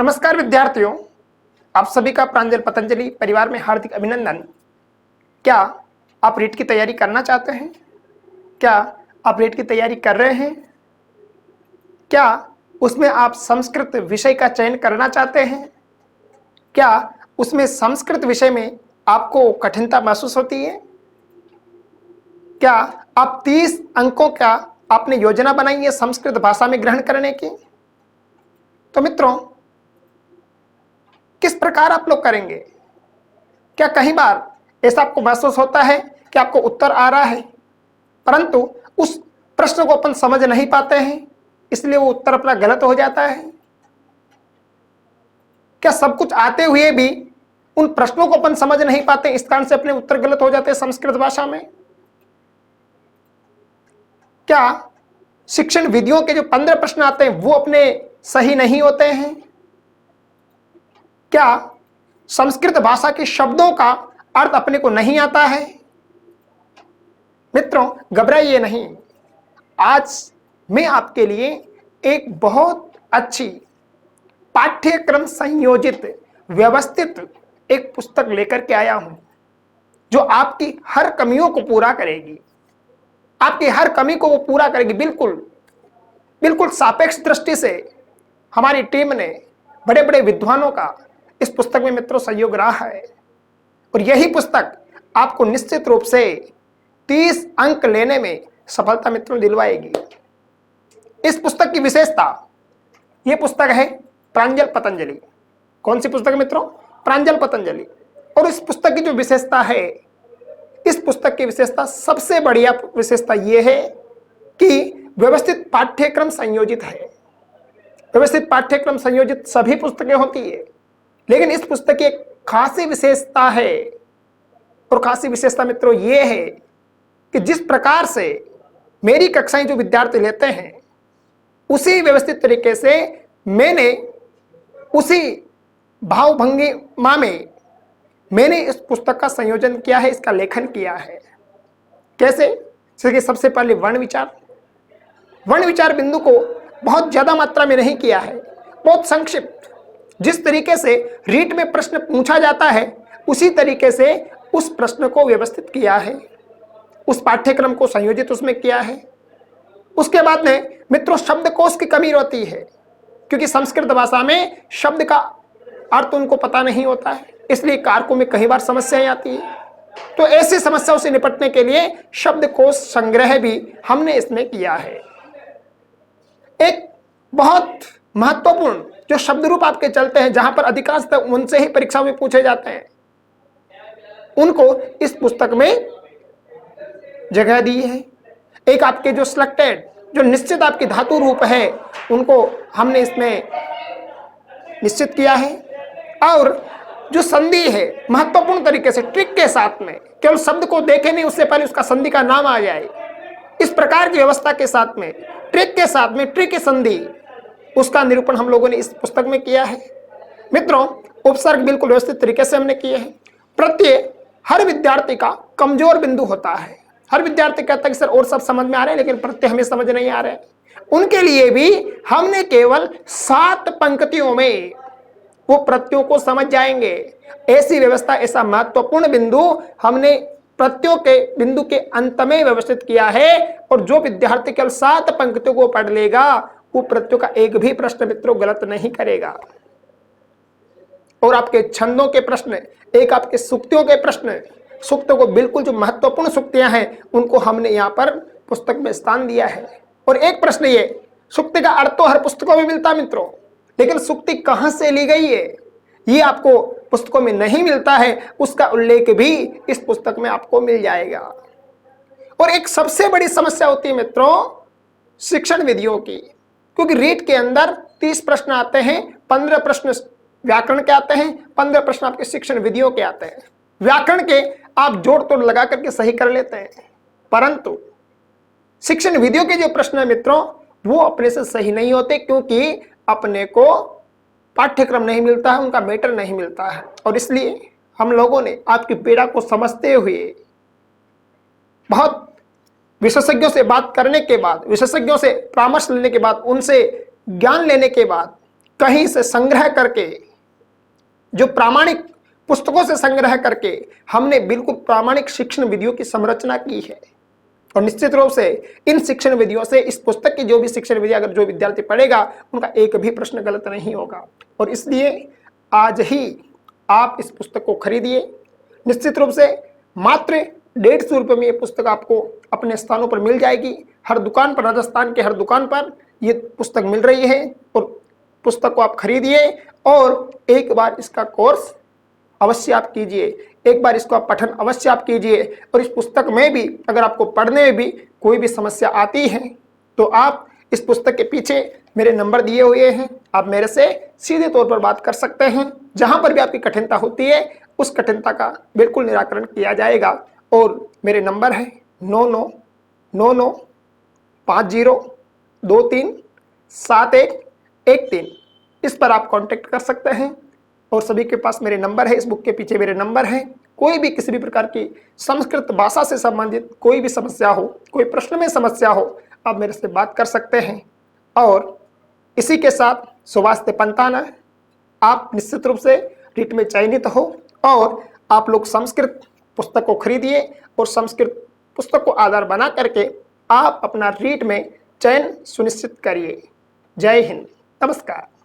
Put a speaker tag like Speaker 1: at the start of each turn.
Speaker 1: नमस्कार विद्यार्थियों, आप सभी का प्रांजल पतंजलि परिवार में हार्दिक अभिनंदन। क्या आप रीट की तैयारी करना चाहते हैं? क्या आप रीट की तैयारी कर रहे हैं? क्या उसमें आप संस्कृत विषय का चयन करना चाहते हैं? क्या उसमें संस्कृत विषय में आपको कठिनता महसूस होती है? क्या आप 30 अंकों का आपने योजना बनाई है संस्कृत भाषा में ग्रहण करने की? तो मित्रों, किस प्रकार आप लोग करेंगे? क्या कई बार ऐसा आपको महसूस होता है कि आपको उत्तर आ रहा है परंतु उस प्रश्न को अपन समझ नहीं पाते हैं, इसलिए वो उत्तर अपना गलत हो जाता है? क्या सब कुछ आते हुए भी उन प्रश्नों को अपन समझ नहीं पाते, इस कारण से अपने उत्तर गलत हो जाते हैं संस्कृत भाषा में? क्या शिक्षण विधियों के जो 15 प्रश्न आते हैं वो अपने सही नहीं होते हैं? क्या संस्कृत भाषा के शब्दों का अर्थ अपने को नहीं आता है? मित्रों, घबराइए नहीं। आज मैं आपके लिए एक बहुत अच्छी पाठ्यक्रम संयोजित व्यवस्थित एक पुस्तक लेकर के आया हूं जो आपकी हर कमियों को पूरा करेगी। आपकी हर कमी को वो पूरा करेगी। बिल्कुल सापेक्ष दृष्टि से हमारी टीम ने बड़े बड़े विद्वानों का इस पुस्तक में मित्रों सहयोग रहा है और यही पुस्तक आपको निश्चित रूप से 30 अंक लेने में सफलता मित्रों दिलवाएगी। इस पुस्तक की विशेषता, यह पुस्तक है प्रांजल पतंजलि। कौन सी पुस्तक मित्रों? प्रांजल पतंजलि। और इस पुस्तक की जो विशेषता है, इस पुस्तक की विशेषता, सबसे बढ़िया विशेषता यह है कि व्यवस्थित पाठ्यक्रम संयोजित है। व्यवस्थित पाठ्यक्रम संयोजित सभी पुस्तकें होती है, लेकिन इस पुस्तक की एक खासी विशेषता है और खासी विशेषता मित्रों यह है कि जिस प्रकार से मेरी कक्षाएं जो विद्यार्थी लेते हैं उसी व्यवस्थित तरीके से मैंने उसी भावभंगिमा में मैंने इस पुस्तक का संयोजन किया है, इसका लेखन किया है। कैसे? जैसे कि सबसे पहले वर्ण विचार बिंदु को बहुत ज्यादा मात्रा में नहीं किया है, बहुत संक्षिप्त। जिस तरीके से रीट में प्रश्न पूछा जाता है उसी तरीके से उस प्रश्न को व्यवस्थित किया है, उस पाठ्यक्रम को संयोजित उसमें किया है। उसके बाद में मित्रों शब्दकोश की कमी होती है, क्योंकि संस्कृत भाषा में शब्द का अर्थ उनको पता नहीं होता है, इसलिए कारकों में कई बार समस्याएं आती है। तो ऐसी समस्याओं से निपटने के लिए शब्दकोश संग्रह भी हमने इसमें किया है। एक बहुत महत्वपूर्ण जो शब्द रूप आपके चलते हैं, जहां पर अधिकांशतः उनसे ही परीक्षा में पूछे जाते हैं, उनको इस पुस्तक में जगह दी है। एक आपके जो सिलेक्टेड, जो निश्चित आपके धातु रूप है, उनको हमने इसमें निश्चित किया है। और जो संधि है, महत्वपूर्ण तरीके से ट्रिक के साथ में, केवल शब्द को देखे नहीं, उससे पहले उसका संधि का नाम आ जाए, इस प्रकार की व्यवस्था के साथ में, ट्रिक के साथ में, ट्रिक की संधि, उसका निरूपण हम लोगों ने इस पुस्तक में किया है। मित्रों, उपसर्ग बिल्कुल व्यवस्थित तरीके से हमने किए हैं। प्रत्यय हर विद्यार्थी का कमजोर बिंदु होता है। हर विद्यार्थी कहता है कि सर और सब समझ में आ रहे हैं लेकिन प्रत्यय हमें समझ नहीं आ रहे हैं। उनके लिए भी हमने केवल 7 पंक्तियों में वो प्रत्ययों को समझ जाएंगे, ऐसी व्यवस्था, ऐसा महत्वपूर्ण बिंदु हमने प्रत्ययों के बिंदु के अंत में व्यवस्थित किया है। और जो विद्यार्थी केवल 7 पंक्तियों को पढ़ लेगा वो प्रत्ययों का एक भी प्रश्न मित्रों गलत नहीं करेगा। और आपके छंदों के प्रश्न, एक आपके सूक्तियों के प्रश्न, सूक्तों को बिल्कुल जो महत्वपूर्ण सूक्तियां हैं उनको हमने यहाँ पर पुस्तक में स्थान दिया है। और एक प्रश्न ये, सूक्ति का अर्थ तो हर पुस्तकों में मिलता मित्रों, लेकिन सूक्ति कहां से ली गई है ये आपको पुस्तकों में नहीं मिलता है, उसका उल्लेख भी इस पुस्तक में आपको मिल जाएगा। और एक सबसे बड़ी समस्या होती है मित्रों शिक्षण विधियों की, क्योंकि रीट के अंदर 30 प्रश्न आते हैं, 15 प्रश्न व्याकरण के आते हैं, 15 प्रश्न आपके शिक्षण विधियों के आते हैं। व्याकरण के आप जोड़ तोड़ लगा करके सही कर लेते हैं, परंतु शिक्षण विधियों के जो प्रश्न है मित्रों वो अपने से सही नहीं होते, क्योंकि अपने को पाठ्यक्रम नहीं मिलता है, उनका मैटर नहीं मिलता है। और इसलिए हम लोगों ने आपकी पीड़ा को समझते हुए, बहुत विशेषज्ञों से बात करने के बाद, विशेषज्ञों से परामर्श लेने के बाद, उनसे ज्ञान लेने के बाद कहीं से संग्रह करके, जो प्रामाणिक पुस्तकों से संग्रह करके हमने बिल्कुल प्रामाणिक शिक्षण विधियों की संरचना की है। और निश्चित रूप से इन शिक्षण विधियों से, इस पुस्तक की जो भी शिक्षण विधि अगर जो विद्यार्थी पढ़ेगा उनका एक भी प्रश्न गलत नहीं होगा। और इसलिए आज ही आप इस पुस्तक को खरीदिए। निश्चित रूप से मात्र 150 रुपये में ये पुस्तक आपको अपने स्थानों पर मिल जाएगी। हर दुकान पर, राजस्थान के हर दुकान पर ये पुस्तक मिल रही है। और पुस्तक को आप खरीदिए और एक बार इसका कोर्स अवश्य आप कीजिए, एक बार इसको आप पठन अवश्य आप कीजिए। और इस पुस्तक में भी अगर आपको पढ़ने में भी कोई भी समस्या आती है तो आप इस पुस्तक के पीछे मेरे नंबर दिए हुए हैं, आप मेरे से सीधे तौर पर बात कर सकते हैं। जहां पर भी आपकी कठिनता होती है उस कठिनता का बिल्कुल निराकरण किया जाएगा। और मेरे नंबर है 999950237113। इस पर आप कांटेक्ट कर सकते हैं। और सभी के पास मेरे नंबर है, इस बुक के पीछे मेरे नंबर हैं। कोई भी किसी भी प्रकार की संस्कृत भाषा से संबंधित कोई भी समस्या हो, कोई प्रश्न में समस्या हो, आप मेरे से बात कर सकते हैं। और इसी के साथ सुवास्ते पंताना, आप निश्चित रूप से रीट में चयनित हो और आप लोग संस्कृत पुस्तक को खरीदिए और संस्कृत पुस्तक को आधार बना करके आप अपना रीट में चयन सुनिश्चित करिए। जय हिंद, नमस्कार।